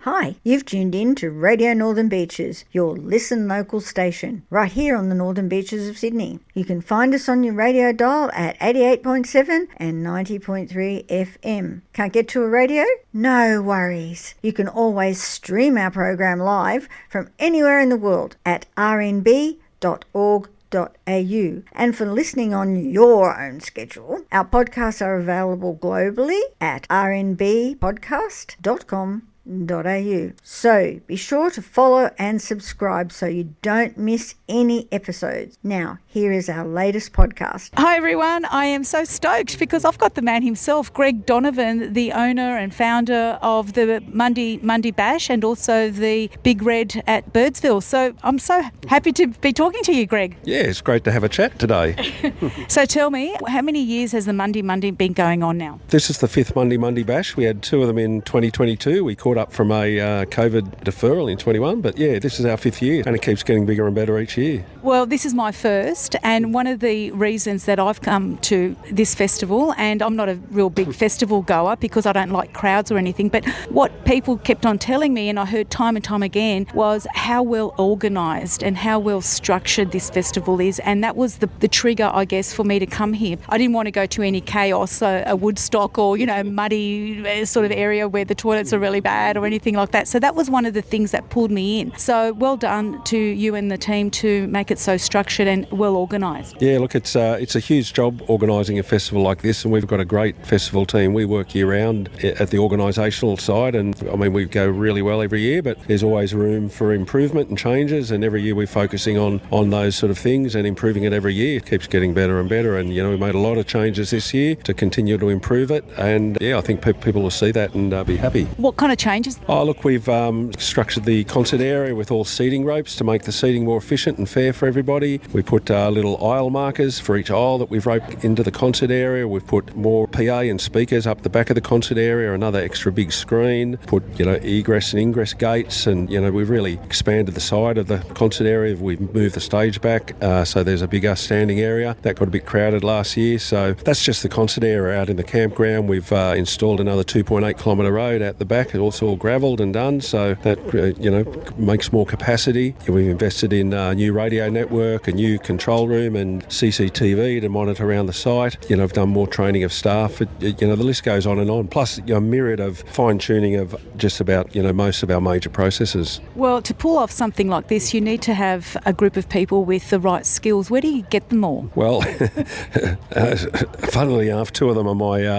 Hi, you've tuned in to Radio Northern Beaches, your Listen Local station, right here on the Northern Beaches of Sydney. You can find us on your radio dial at 88.7 and 90.3 FM. Can't get to a radio? No worries. You can always stream our program live from anywhere in the world at rnb.org.au. And for listening on your own schedule, our podcasts are available globally at rnbpodcast.com.au. So be sure to follow and subscribe so you don't miss any episodes. Now, here is our latest podcast. Hi everyone, I am so stoked because I've got the man himself, Greg Donovan, the owner and founder of the Mundi Mundi Bash and also the Big Red at Birdsville. So I'm so happy to be talking to you, Greg. Yeah, it's great to have a chat today. So tell me, how many years has the Mundi Mundi been going on now? This is the 5th Mundi Mundi Bash. We had 2 of them in 2022. We caught up from a COVID deferral in 21, but yeah, this is our 5th year and it keeps getting bigger and better each year. Well, this is my first, and one of the reasons that I've come to this festival, and I'm not a real big festival goer because I don't like crowds or anything, but what people kept on telling me, and I heard time and time again, was how well organised and how well structured this festival is, and that was the trigger, I guess, for me to come here. I didn't want to go to any chaos, a Woodstock or, muddy sort of area where the toilets are really bad or anything like that. So that was one of the things that pulled me in. So well done to you and the team to make it so structured and well organised. Yeah, look, it's a huge job organising a festival like this, and we've got a great festival team. We work year round at the organisational side, and I mean, we go really well every year, but there's always room for improvement and changes, and every year we're focusing on those sort of things and improving it every year. It keeps getting better and better, and we made a lot of changes this year to continue to improve it, and yeah, I think people will see that and be happy. What kind of changes? Oh, look, we've structured the concert area with all seating ropes to make the seating more efficient and fair for everybody. We put little aisle markers for each aisle that we've roped into the concert area. We've put more PA and speakers up the back of the concert area, another extra big screen, put egress and ingress gates, and we've really expanded the side of the concert area. We've moved the stage back, so there's a bigger standing area. That got a bit crowded last year, so that's just the concert area. Out in the campground, we've installed another 2.8 kilometre road out the back. It's also all gravelled and done, so that makes more capacity. We've invested in a new radio network, a new control room and CCTV to monitor around the site. I've done more training of staff. The list goes on and on. Plus a myriad of fine-tuning of just about most of our major processes. Well, to pull off something like this, you need to have a group of people with the right skills. Where do you get them all? Well, funnily enough, 2 of them are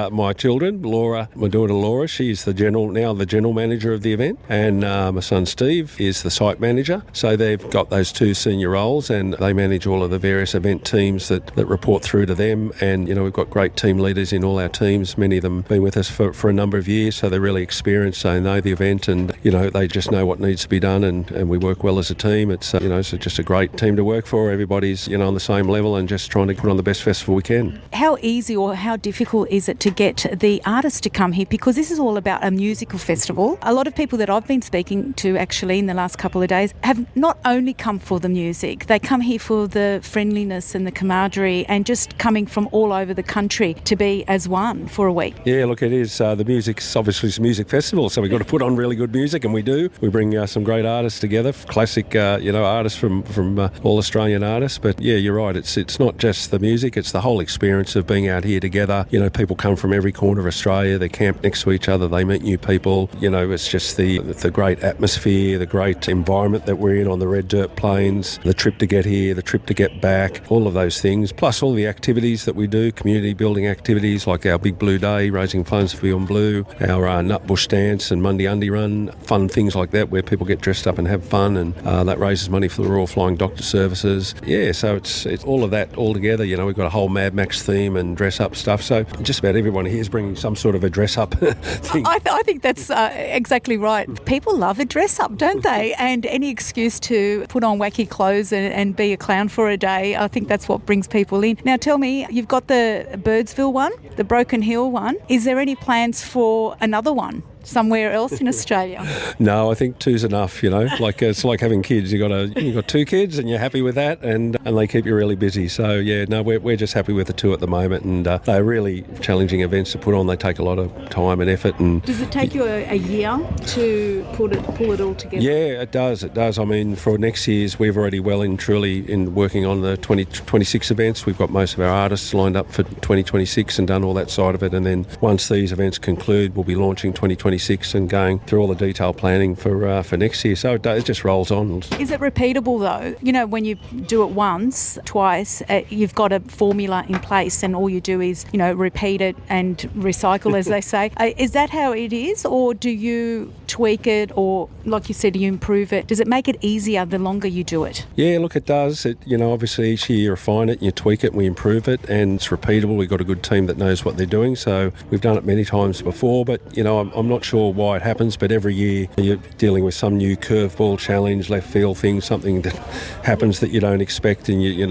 my children. Laura, my daughter Laura, she's the general manager of the event, and my son Steve is the site manager. So they've got those 2 senior roles, and they manage all of the various event teams that report through to them. And we've got great team leaders in all our teams. Many of them been with us for a number of years, so they're really experienced. They know the event, and they just know what needs to be done, and we work well as a team. It's so just a great team to work for. Everybody's on the same level and just trying to put on the best festival we can. How easy or how difficult is it to get the artists to come here? Because this is all about a musical festival. A lot of people that I've been speaking to actually in the last couple of days have not only come for the music, they come here for the friendliness and the camaraderie and just coming from all over the country to be as one for a week. Yeah, look, it is. The music's obviously a music festival, so we've got to put on really good music, and we do. We bring some great artists together, classic artists from all Australian artists. But yeah, you're right, it's not just the music, it's the whole experience of being out here together. People come from every corner of Australia, they camp next to each other, they meet new people. It's just the great atmosphere, the great environment that we're in on the red dirt plains, the trip to get here, the trip to get back, all of those things, plus all the activities that we do, community building activities like our Big Blue Day, raising funds for Beyond Blue, our Nutbush Dance and Mundi Undi Run, fun things like that where people get dressed up and have fun, and that raises money for the Royal Flying Doctor Services. Yeah, so it's all of that all together. We've got a whole Mad Max theme and dress up stuff, so just about everyone here is bringing some sort of a dress up thing. I think that's exactly right. People love a dress up, don't they? And any excuse to put on wacky clothes and be a clown for a day, I think that's what brings people in. Now tell me, you've got the Birdsville one, the Broken Hill one. Is there any plans for another one? somewhere else in Australia? No, I think two's enough, Like it's like having kids. You've got 2 kids and you're happy with that, and they keep you really busy. So, yeah, no, we're just happy with the 2 at the moment, and they're really challenging events to put on. They take a lot of time and effort. And does it take you a year to pull it all together? Yeah, it does. I mean, for next year's, we've already well and truly in working on the 2026 events. We've got most of our artists lined up for 2026 and done all that side of it. And then once these events conclude, we'll be launching 2026 and going through all the detailed planning for next year. So it just rolls on. Is it repeatable though? When you do it once, twice, you've got a formula in place, and all you do is repeat it and recycle, as they say. Is that how it is, or do you tweak it, or like you said, do you improve it? Does it make it easier the longer you do it? Yeah, look, it does. Obviously each year you refine it, you tweak it, and we improve it, and it's repeatable. We've got a good team that knows what they're doing, so we've done it many times before, but I'm not sure why it happens, but every year you're dealing with some new curveball challenge, left field thing, something that happens that you don't expect, and you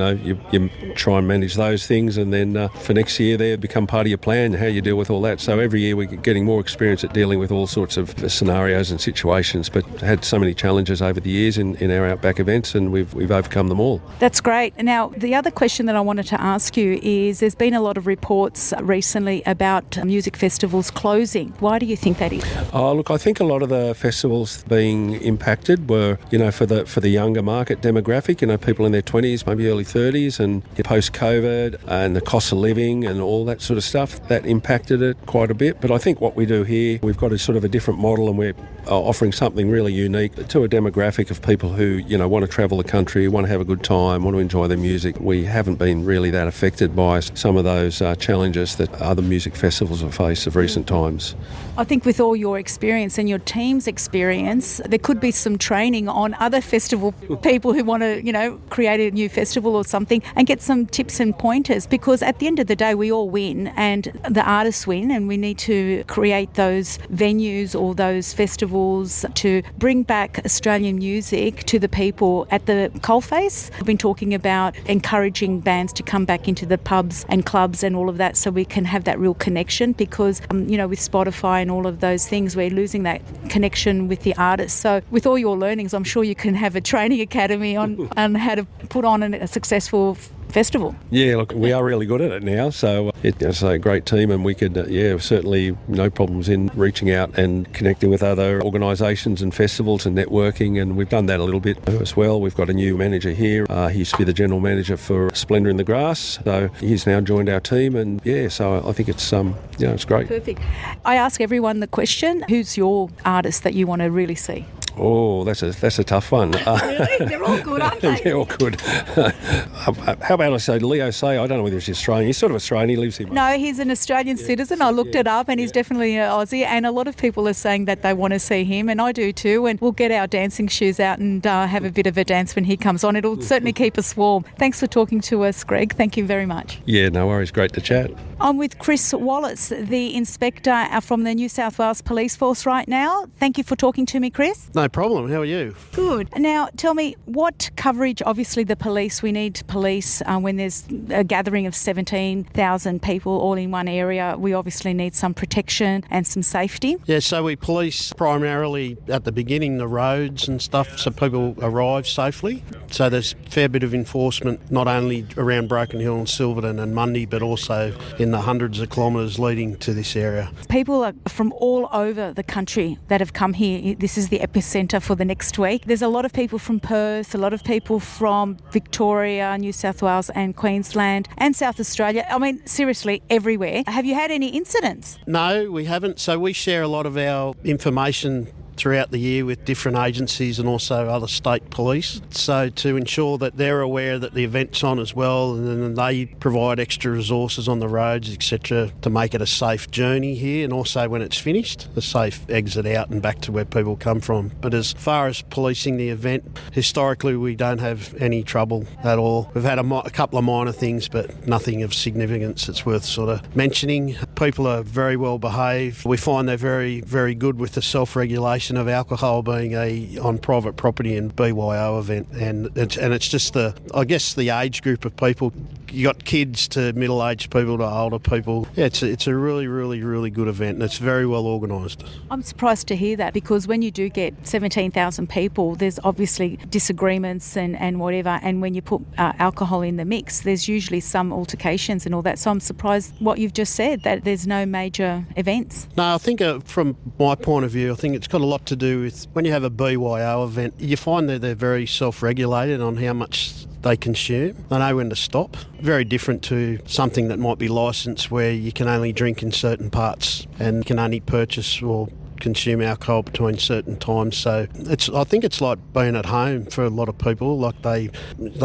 try and manage those things, and then for next year they become part of your plan, how you deal with all that. So every year we're getting more experience at dealing with all sorts of scenarios and situations, but had so many challenges over the years in our Outback events, and we've overcome them all. That's great. Now, the other question that I wanted to ask you is, there's been a lot of reports recently about music festivals closing. Why do you think that is? Oh, look, I think a lot of the festivals being impacted were, for the younger market demographic, people in their 20s, maybe early 30s, and post-COVID and the cost of living and all that sort of stuff, that impacted it quite a bit. But I think what we do here, we've got a sort of a different model, and we're offering something really unique to a demographic of people who, want to travel the country, want to have a good time, want to enjoy their music. We haven't been really that affected by some of those challenges that other music festivals have faced of recent times. I think with all your experience and your team's experience, there could be some training on other festival people who want to, create a new festival or something, and get some tips and pointers, because at the end of the day we all win and the artists win, and we need to create those venues or those festivals to bring back Australian music to the people at the coalface. We've been talking about encouraging bands to come back into the pubs and clubs and all of that, so we can have that real connection, because with Spotify and all of those things, we're losing that connection with the artists. So with all your learnings, I'm sure you can have a training academy on how to put on a successful festival. Yeah, look, we are really good at it now, so it's a great team, and we could, certainly no problems in reaching out and connecting with other organisations and festivals and networking, and we've done that a little bit as well. We've got a new manager here. He used to be the general manager for Splendour in the Grass, so he's now joined our team, and so I think it's it's great. Perfect. I ask everyone the question, who's your artist that you want to really see? Oh, that's a tough one. Really? They're all good, aren't they? They're all good. How about I say Leo Say? I don't know whether he's Australian. He's sort of Australian. He lives here. No, he's an Australian citizen. I looked it up, and he's definitely an Aussie. And a lot of people are saying that they want to see him, and I do too. And we'll get our dancing shoes out and have a bit of a dance when he comes on. It'll certainly keep us warm. Thanks for talking to us, Greg. Thank you very much. Yeah, no worries. Great to chat. I'm with Chris Wallace, the inspector from the New South Wales Police Force right now. Thank you for talking to me, Chris. No problem. How are you? Good. Now, tell me, what coverage, obviously the police, we need police when there's a gathering of 17,000 people all in one area. We obviously need some protection and some safety. Yeah, so we police primarily at the beginning the roads and stuff so people arrive safely. So there's a fair bit of enforcement, not only around Broken Hill and Silverton and Mundi, but also in the hundreds of kilometres leading to this area. People are from all over the country that have come here. This is the epicentre for the next week. There's a lot of people from Perth, a lot of people from Victoria, New South Wales and Queensland and South Australia. I mean, seriously, everywhere. Have you had any incidents? No, we haven't. So we share a lot of our information throughout the year with different agencies and also other state police, so to ensure that they're aware that the event's on as well, and then they provide extra resources on the roads, etc., to make it a safe journey here, and also when it's finished, a safe exit out and back to where people come from. But as far as policing the event, historically we don't have any trouble at all. We've had a couple of minor things, but nothing of significance that's worth sort of mentioning. People are very well behaved. We find they're very, very good with the self-regulation recognition of alcohol being a on private property and BYO event, and it's just the age group of people. You got kids to middle-aged people to older people. Yeah, it's a really, really, really good event, and it's very well organised. I'm surprised to hear that, because when you do get 17,000 people, there's obviously disagreements and whatever, and when you put alcohol in the mix, there's usually some altercations and all that. So I'm surprised what you've just said, that there's no major events. No, I think from my point of view, I think it's got a lot to do with when you have a BYO event, you find that they're very self-regulated on how much they consume. They know when to stop. Very different to something that might be licensed where you can only drink in certain parts and can only purchase or consume alcohol between certain times. So I think it's like being at home for a lot of people. Like they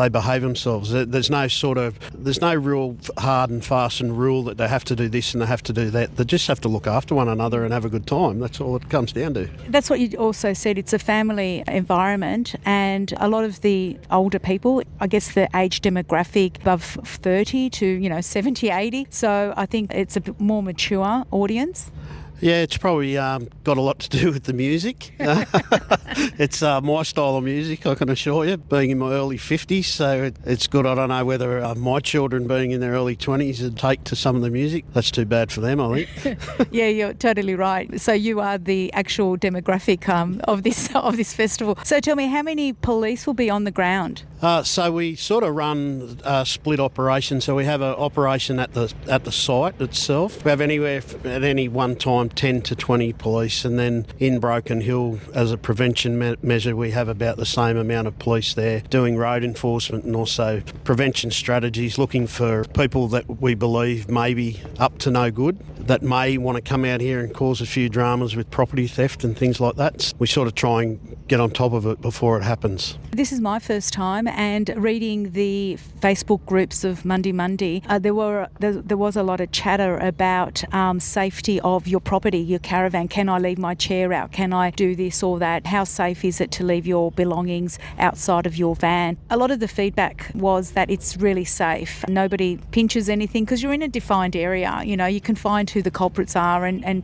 behave themselves. There's no real hard and fast and rule that they have to do this and they have to do that. They just have to look after one another and have a good time. That's all it comes down to. That's what you also said. It's a family environment, and a lot of the older people, I guess the age demographic above 30 to 70, 80. So I think it's a bit more mature audience. Yeah, it's probably got a lot to do with the music. It's my style of music, I can assure you, being in my early 50s, so it's good. I don't know whether my children being in their early 20s would take to some of the music. That's too bad for them, I think. Yeah, you're totally right. So you are the actual demographic of this festival. So tell me, how many police will be on the ground? So we sort of run a split operation. So we have an operation at the site itself. We have anywhere at any one time 10 to 20 police, and then in Broken Hill, as a prevention measure, we have about the same amount of police there doing road enforcement and also prevention strategies, looking for people that we believe may be up to no good, that may want to come out here and cause a few dramas with property theft and things like that. We sort of try and get on top of it before it happens. This is my first time, and reading the Facebook groups of Mundi Mundi, there was a lot of chatter about safety of your property, your caravan. Can I leave my chair out? Can I do this or that? How safe is it to leave your belongings outside of your van? A lot of the feedback was that it's really safe. Nobody pinches anything because you're in a defined area. You can find who the culprits are, and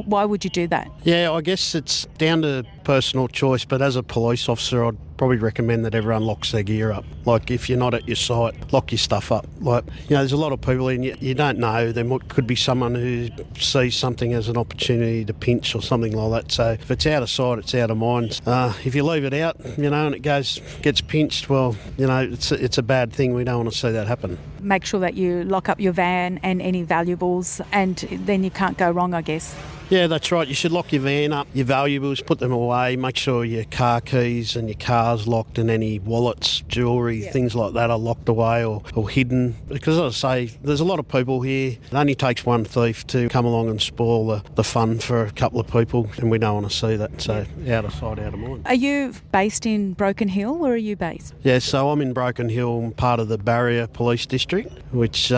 why would you do that? Yeah, I guess it's down to personal choice, but as a police officer, I'd probably recommend that everyone locks their gear up. Like, if you're not at your site, lock your stuff up. Like, there's a lot of people and you don't know. There could be someone who sees something as an opportunity to pinch or something like that. So if it's out of sight, it's out of mind. If you leave it out, and it gets pinched, well, it's a bad thing. We don't want to see that happen. Make sure that you lock up your van and any valuables, and then you can't go wrong, I guess. Yeah, that's right. You should lock your van up, your valuables, put them away, make sure your car keys and your car's locked, and any wallets, jewellery, things like that are locked away or hidden. Because as I say, there's a lot of people here. It only takes one thief to come along and spoil the fun for a couple of people, and we don't want to see that. So out of sight, out of mind. Are you based in Broken Hill? Where are you based? Yeah, so I'm in Broken Hill, part of the Barrier Police District, which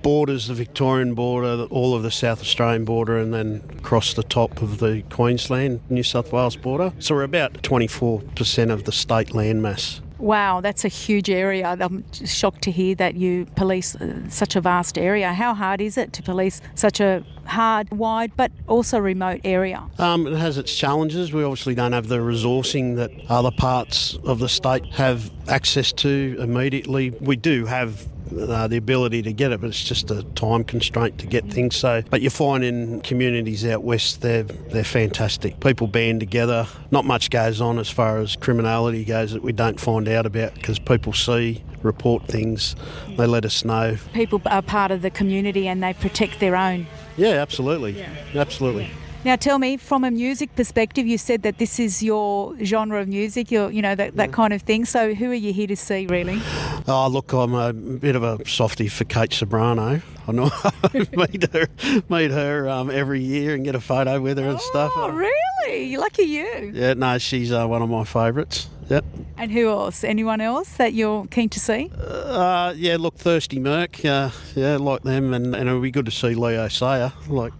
borders the Victorian border, all of the South Australian border, and then across the top of the Queensland, New South Wales border. So we're about 24% of the state landmass. Wow, that's a huge area. I'm shocked to hear that you police such a vast area. How hard is it to police such a hard, wide, but also remote area? It has its challenges. We obviously don't have the resourcing that other parts of the state have access to immediately. We do have the ability to get it, but it's just a time constraint to get things. So, but you find in communities out west, they're fantastic. People band together. Not much goes on as far as criminality goes that we don't find out about, because people see, report things, they let us know. People are part of the community and they protect their own. Yeah, absolutely. Absolutely. Now tell me, from a music perspective, you said that this is your genre of music, that kind of thing. So who are you here to see, really? Oh, look, I'm a bit of a softie for Kate Sobrano. I know meet her every year and get a photo with her and stuff. Oh, really? Lucky you. Yeah, no, she's one of my favourites. Yep. And who else? Anyone else that you're keen to see? Yeah, look, Thirsty Merc, like them, and it would be good to see Leo Sayer.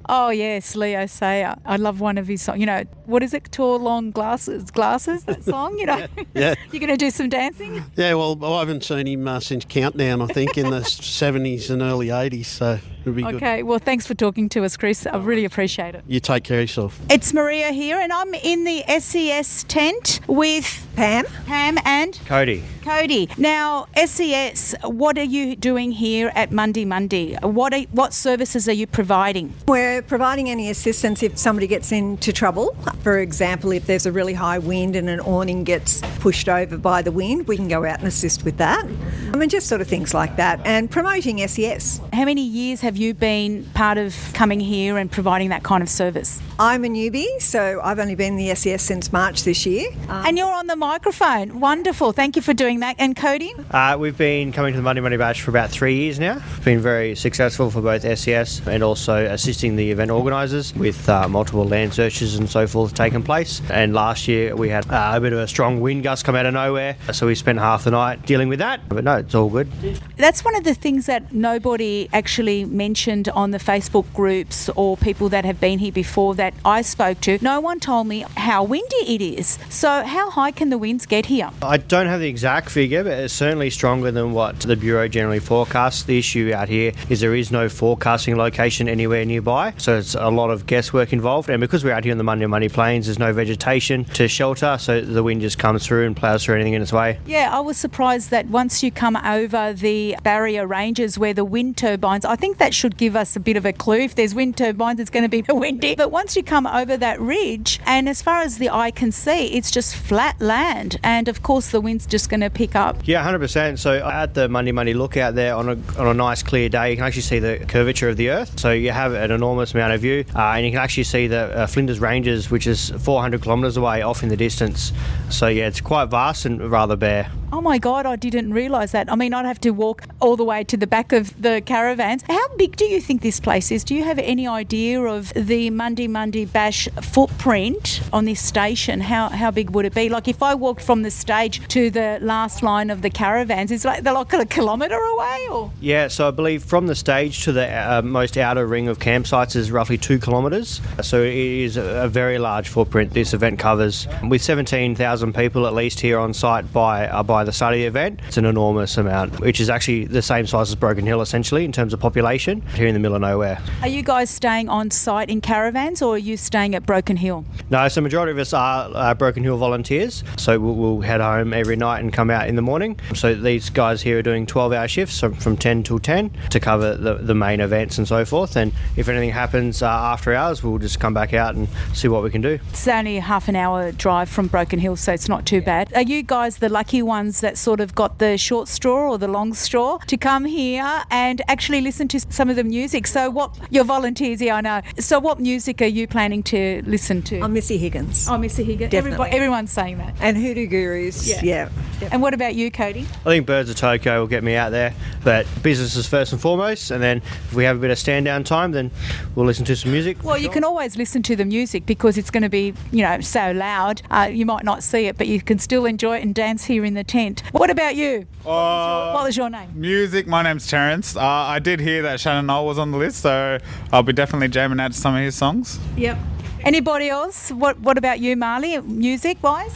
Oh, yes, Leo Sayer. I love one of his songs. What is it? Tall, long glasses, that song, Yeah. You're going to do some dancing? Yeah, well, I haven't seen him since Countdown, I think, in the 70s and early 80s, so... It'll be good. Okay, well, thanks for talking to us, Chris. I really appreciate it. You take care of yourself. It's Maria here, and I'm in the SES tent with Pam and Cody. Cody. Now, SES, what are you doing here at Mundi Mundi? What services are you providing? We're providing any assistance if somebody gets into trouble. For example, if there's a really high wind and an awning gets pushed over by the wind, we can go out and assist with that. I mean, just sort of things like that. And promoting SES. How many years have you been part of coming here and providing that kind of service? I'm a newbie, so I've only been in the SES since March this year. And you're on the microphone. Wonderful. Thank you for doing that. And Cody? We've been coming to the Mundi Mundi Bash for about 3 years now. Been very successful for both SES and also assisting the event organisers with multiple land searches and so forth taking place. And last year we had a bit of a strong wind gust come out of nowhere, so we spent half the night dealing with that. But no, it's all good. That's one of the things that nobody actually mentioned on the Facebook groups or people that have been here before that I spoke to. No one told me how windy it is. So how high can the winds get here? I don't have the exact figure, but it's certainly stronger than what the Bureau generally forecasts. The issue out here is there is no forecasting location anywhere nearby, so it's a lot of guesswork involved. And because we're out here on the Mundi Mundi Plains, there's no vegetation to shelter, so the wind just comes through and ploughs through anything in its way. Yeah, I was surprised that once you come over the barrier ranges where the wind turbines, I think that should give us a bit of a clue. If there's wind turbines, it's going to be windy. But once you come over that ridge, and as far as the eye can see, it's just flat land. And of course, the wind's just going to pick up. Yeah, 100%. So at the Mundi Mundi lookout there on a nice clear day, you can actually see the curvature of the earth. So you have an enormous amount of view, and you can actually see the Flinders Ranges, which is 400 kilometres away off in the distance. So yeah, it's quite vast and rather bare. Oh my God, I didn't realise that. I mean, I'd have to walk all the way to the back of the caravans. How big do you think this place is? Do you have any idea of the Mundi Mundi Bash footprint on this station? How big would it be? Like if I walked from the stage to the last line of the caravans, is they're like a kilometre away? Or? Yeah, so I believe from the stage to the most outer ring of campsites is roughly 2 kilometres. So it is a very large footprint this event covers. With 17,000 people at least here on site by the start of the event, it's an enormous amount, which is actually the same size as Broken Hill essentially in terms of population here in the middle of nowhere. Are you guys staying on site in caravans or are you staying at Broken Hill? No, so the majority of us are Broken Hill volunteers, so we'll head home every night and come out in the morning. So these guys here are doing 12-hour shifts from 10 till 10 to cover the main events and so forth, and if anything happens after hours, we'll just come back out and see what we can do. It's only a half an hour drive from Broken Hill, so it's not too bad. Are you guys the lucky ones that sort of got the short straw or the long straw to come here and actually listen to some of the music? So you're volunteers here, I know. So what music are you planning to listen to? I'm Missy Higgins. Oh, Missy Higgins. Definitely. Everyone's saying that. And Hoodoo Gurus. Yeah. And what about you, Cody? I think Birds of Tokyo will get me out there, but business is first and foremost, and then if we have a bit of stand down time, then we'll listen to some music. Well, you can always listen to the music because it's going to be, so loud. You might not see it, but you can still enjoy it and dance here in the tent. What about you? What was your name? Music, my name's Terence. I did hear that Shannon Knoll was on the list, so I'll be definitely jamming out to some of his songs. Yep. Anybody else? What about you, Marley, music-wise?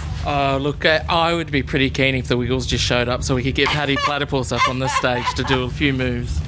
Look, I would be pretty keen if the Wiggles just showed up so we could get Paddy Platypus up on the stage to do a few moves.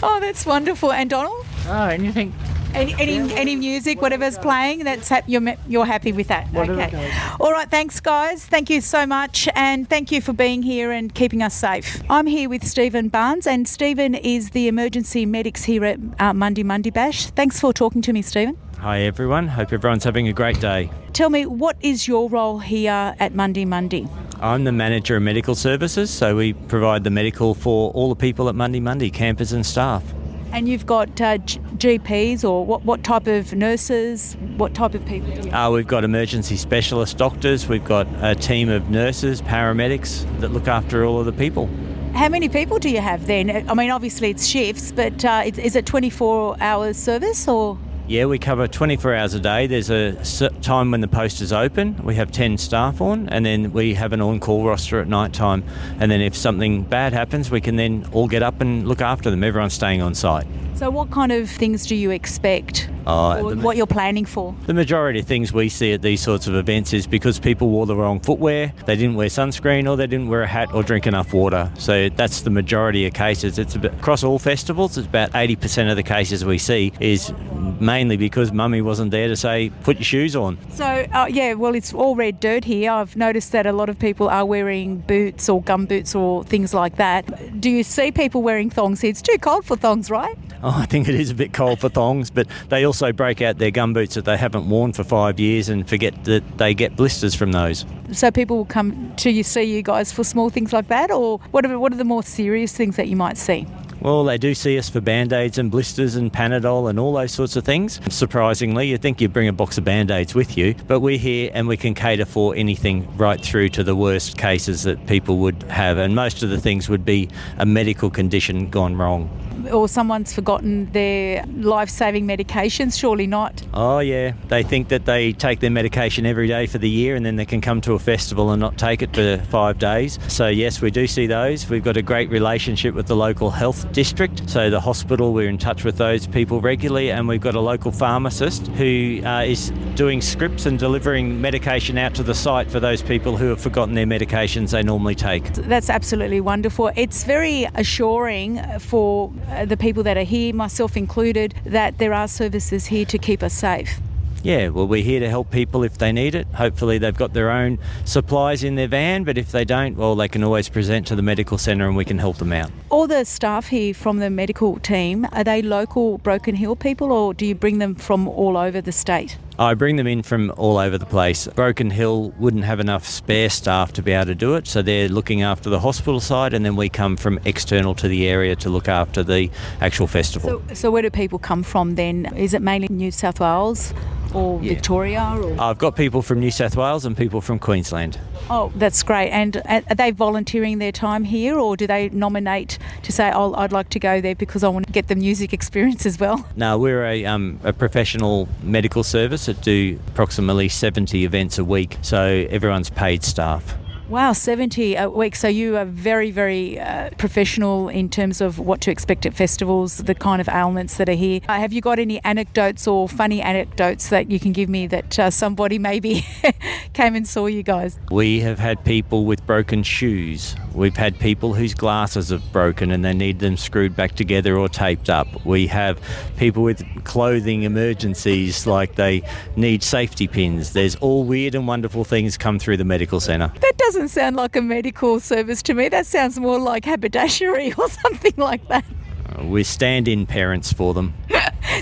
Oh, that's wonderful. And Donald? Anything. Any music, whatever's playing, you're happy with that? Okay. All right, thanks, guys. Thank you so much, and thank you for being here and keeping us safe. I'm here with Stephen Barnes, and Stephen is the emergency medics here at Mundi Mundi Bash. Thanks for talking to me, Stephen. Hi everyone, hope everyone's having a great day. Tell me, what is your role here at Mundi Mundi? I'm the manager of medical services, so we provide the medical for all the people at Mundi Mundi, campers and staff. And you've got GPs or what type of nurses, what type of people do you have? We've got emergency specialist doctors, we've got a team of nurses, paramedics that look after all of the people. How many people do you have then? I mean, obviously it's shifts, but is it 24 hours service or...? Yeah, we cover 24 hours a day. There's a time when the post is open. We have 10 staff on, and then we have an on-call roster at night time. And then if something bad happens, we can then all get up and look after them. Everyone's staying on site. So what kind of things do you expect or what you're planning for? The majority of things we see at these sorts of events is because people wore the wrong footwear, they didn't wear sunscreen, or they didn't wear a hat or drink enough water. So that's the majority of cases. It's across all festivals, it's about 80% of the cases we see is mainly because mummy wasn't there to say, put your shoes on. So, well, it's all red dirt here. I've noticed that a lot of people are wearing boots or gum boots or things like that. Do you see people wearing thongs? It's too cold for thongs, right? Oh, I think it is a bit cold for thongs, but they also break out their gumboots that they haven't worn for 5 years and forget that they get blisters from those. So people will come to see you guys for small things like that, or what are the more serious things that you might see? Well, they do see us for Band-Aids and blisters and Panadol and all those sorts of things. Surprisingly, you'd think you'd bring a box of Band-Aids with you, but we're here and we can cater for anything right through to the worst cases that people would have, and most of the things would be a medical condition gone wrong. Or someone's forgotten their life-saving medications, surely not. Oh yeah, they think that they take their medication every day for the year and then they can come to a festival and not take it for 5 days. So yes, we do see those. We've got a great relationship with the local health district. So the hospital, we're in touch with those people regularly, and we've got a local pharmacist who is doing scripts and delivering medication out to the site for those people who have forgotten their medications they normally take. That's absolutely wonderful. It's very assuring for the people that are here, myself included, that there are services here to keep us safe. Yeah, well, we're here to help people if they need it. Hopefully they've got their own supplies in their van, but if they don't, well, they can always present to the medical centre and we can help them out. All the staff here from the medical team, are they local Broken Hill people, or do you bring them from all over the state? I bring them in from all over the place. Broken Hill wouldn't have enough spare staff to be able to do it, so they're looking after the hospital side, and then we come from external to the area to look after the actual festival. So where do people come from then? Is it mainly New South Wales or Victoria? Or? I've got people from New South Wales and people from Queensland. Oh, that's great. And are they volunteering their time here, or do they nominate to say, oh, I'd like to go there because I want to get the music experience as well? No, we're a professional medical service that do approximately 70 events a week, so everyone's paid staff. Wow, 70 a week. So you are very, very professional in terms of what to expect at festivals, the kind of ailments that are here. Have you got any anecdotes or funny anecdotes that you can give me that somebody maybe came and saw you guys? We have had people with broken shoes. We've had people whose glasses have broken and they need them screwed back together or taped up. We have people with clothing emergencies, like they need safety pins. There's all weird and wonderful things come through the medical centre. That doesn't sound like a medical service to me. That sounds more like haberdashery or something like that. We're stand-in parents for them.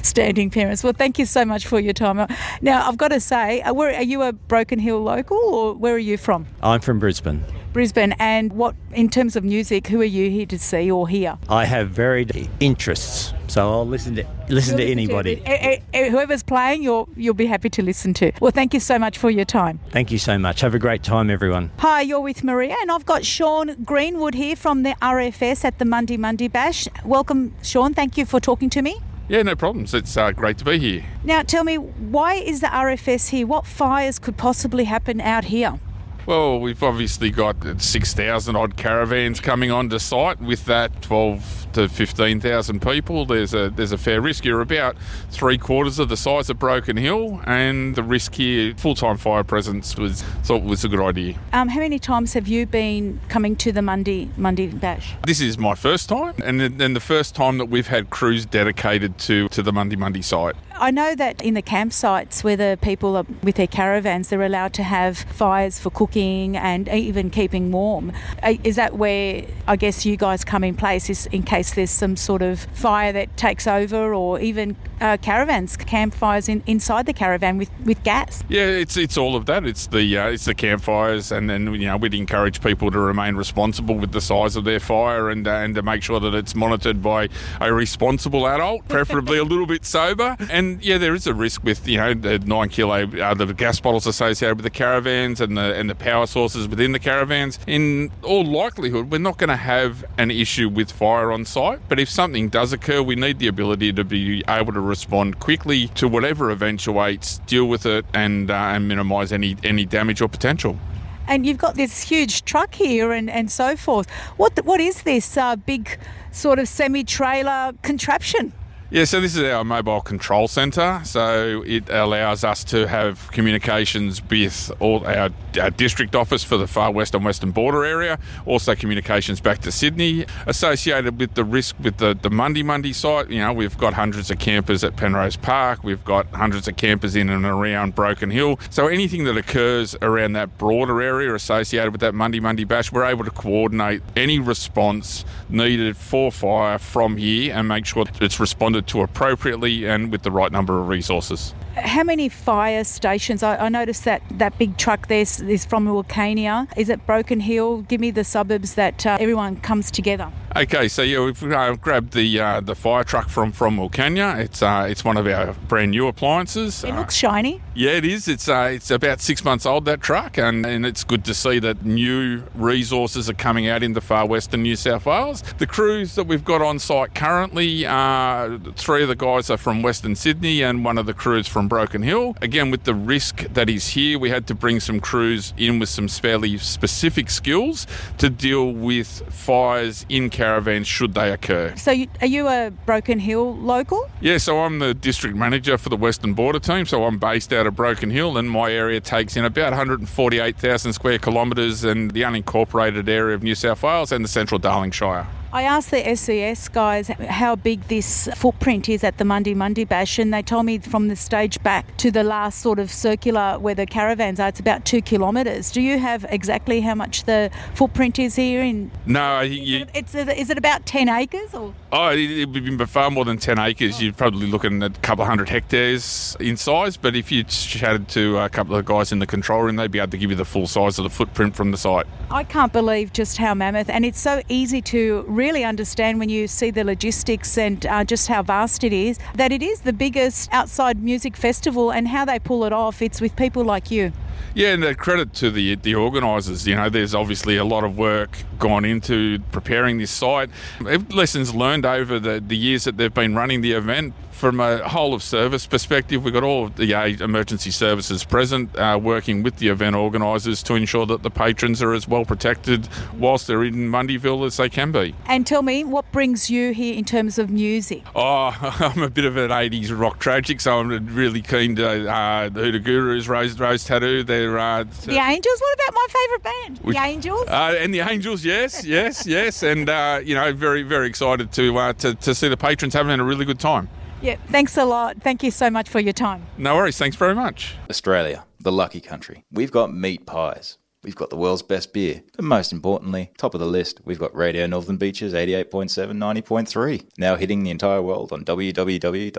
Standing parents. Well, thank you so much for your time. Now, I've got to say, are you a Broken Hill local, or where are you from? I'm from Brisbane. Brisbane. And what, in terms of music, who are you here to see or hear? I have varied interests, so I'll listen to anybody. Whoever's playing, you'll be happy to listen to. Well, thank you so much for your time. Thank you so much. Have a great time, everyone. Hi, you're with Maria, and I've got Sean Greenwood here from the RFS at the Mundi Mundi Bash. Welcome, Sean. Thank you for talking to me. Yeah, no problems. It's great to be here. Now, tell me, why is the RFS here? What fires could possibly happen out here? Well, we've obviously got 6,000 odd caravans coming onto site. With that, 12 to 15,000 people. There's a fair risk. You're about 3/4 of the size of Broken Hill, and the risk here, full-time fire presence, was a good idea. How many times have you been coming to the Mundi Bash? This is my first time, and the first time that we've had crews dedicated to the Mundi Mundi site. I know that in the campsites where the people are with their caravans, they're allowed to have fires for cooking and even keeping warm. Is that where, I guess, you guys come in place, is in case there's some sort of fire that takes over, or even campfires inside the caravan with gas? Yeah, it's all of that. It's the campfires, and then we'd encourage people to remain responsible with the size of their fire, and to make sure that it's monitored by a responsible adult, preferably a little bit sober. And yeah, there is a risk with the 9 kilo the gas bottles associated with the caravans and the power sources within the caravans. In all likelihood, we're not going to have an issue with fire on site, but if something does occur, we need the ability to be able to respond quickly to whatever eventuates, deal with it, and minimise any damage or potential. And you've got this huge truck here and so forth. What is this big sort of semi-trailer contraption? Yeah, so this is our mobile control centre. So it allows us to have communications with all our district office for the far west and western border area, also communications back to Sydney. Associated with the risk with the Mundi Mundi site, we've got hundreds of campers at Penrose Park, we've got hundreds of campers in and around Broken Hill. So anything that occurs around that broader area associated with that Mundi Mundi bash, we're able to coordinate any response needed for fire from here and make sure that it's responded to appropriately and with the right number of resources. How many fire stations? I noticed that big truck there is from Wilcannia. Is it Broken Hill? Give me the suburbs that everyone comes together. Okay, so yeah, we've grabbed the fire truck from Wilcannia. It's one of our brand new appliances. It looks shiny. Yeah, it is. It's about 6 months old, that truck, and it's good to see that new resources are coming out into far western New South Wales. The crews that we've got on site currently, 3 of the guys are from Western Sydney and one of the crews from Broken Hill. Again, with the risk that is here, we had to bring some crews in with some fairly specific skills to deal with fires in caravans should they occur. So are you a Broken Hill local? Yeah, so I'm the district manager for the Western Border team, so I'm based out of Broken Hill, and my area takes in about 148,000 square kilometres and the unincorporated area of New South Wales and the Central Darling Shire. I asked the SES guys how big this footprint is at the Mundi Mundi Bash, and they told me from the stage back to the last sort of circular where the caravans are, it's about 2 kilometres. Do you have exactly how much the footprint is here? No. Is it about 10 acres? Or? Oh, it would be far more than 10 acres. You're probably looking at a couple of hundred hectares in size, but if you chatted to a couple of guys in the control room, they'd be able to give you the full size of the footprint from the site. I can't believe just how mammoth, and it's so easy to really understand when you see the logistics and just how vast it is, that it is the biggest outside music festival, and how they pull it off, it's with people like you. Yeah, and the credit to the organisers. There's obviously a lot of work gone into preparing this site. Lessons learned over the years that they've been running the event. From a whole of service perspective, we've got all of the emergency services present, working with the event organisers to ensure that the patrons are as well protected whilst they're in Mundyville as they can be. And tell me, what brings you here in terms of music? Oh, I'm a bit of an 80s rock tragic, so I'm really keen to the Hoodoo Gurus, Rose Tattoo. They're The Angels. What about my favourite band? The Angels. And the Angels, yes, and very, very excited to see the patrons having a really good time. Yeah, thanks a lot. Thank you so much for your time. No worries, thanks very much. Australia, the lucky country. We've got meat pies. We've got the world's best beer. But most importantly, top of the list, we've got Radio Northern Beaches 88.7, 90.3. Now hitting the entire world on www.rmb.org.au.